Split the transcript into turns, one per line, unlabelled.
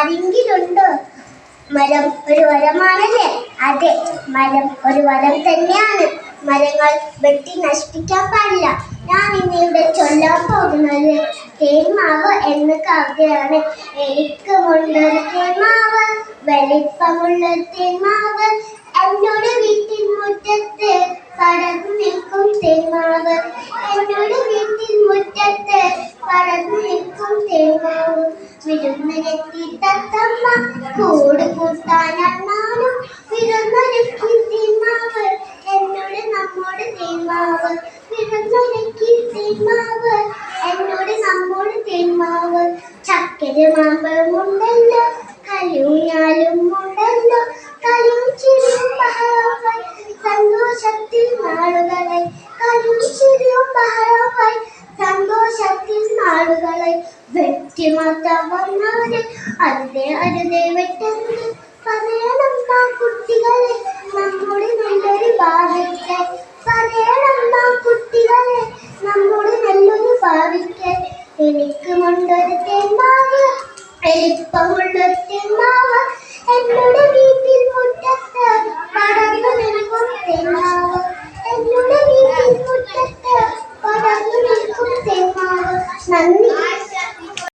ആരെങ്കിലുണ്ടോ? മരം ഒരു വരമാണല്ലേ? അതെ, മരം ഒരു വരം തന്നെയാണ്. മരങ്ങൾ വെട്ടി നശിപ്പിക്കാൻ പാടില്ല. ഞാൻ ഇന്നിവിടെ ചൊല്ലാൻ പോകുന്നത് തേന്മാവ് എന്ന കവിതയാണ്. എനിക്കുമുണ്ടൊരു തേന്മാവ്, വലിപ്പമുള്ള തേന്മാവ്, എന്നോട് വീട്ടിൻ മുറ്റത്ത് പടർന്നു നിൽക്കും തേന്മാവ്, എന്നോട് വീട്ടിൻ മുറ്റത്ത് പടർന്നു നിൽക്കും തേന്മാവ്. വിരുന്നിനെത്തി തത്തമ്മ കൂട് കൂട്ടാനാലും വിരുന്നൊരുക്കി തേന്മാവ്, എന്നോട് നമ്മോട് തേന്മാവ്, വിരുന്നൊരുക്കി തേന്മാവ്, എന്നോട് നമ്മോട് തേന്മാവ്. ചക്കര മാമ്പഴമുണ്ടല്ലോ, കലൂഞ്ഞാലും ഉണ്ടല്ലോ, കളിയും ചിരിയും ബഹളമായി സന്തോഷത്തിൽ നാളുകളായി, കളിയും ചിരിയും ബഹളമായി സന്തോഷത്തിൽ നാളുകളായി. വെട്ടിമാറ്റാൻ വന്നാല് അരുതേ അരുതേ വെട്ടരുത്, പറയണം നാം കുട്ടികളെ നമ്മുടെ നല്ലൊരു ഭാവിക്കാൻ, പറയണം നാം കുട്ടികളെ നമ്മുടെ നല്ലൊരു ഭാവിക്കാൻ. എനിക്കുമുണ്ടൊരു തേന്മാവ്, വലിപ്പമുള്ളൊരു തേന്മാവ്, എന്നോട് വീട്ടിൽ മുറ്റത്ത് പടർന്നു നിൽക്കും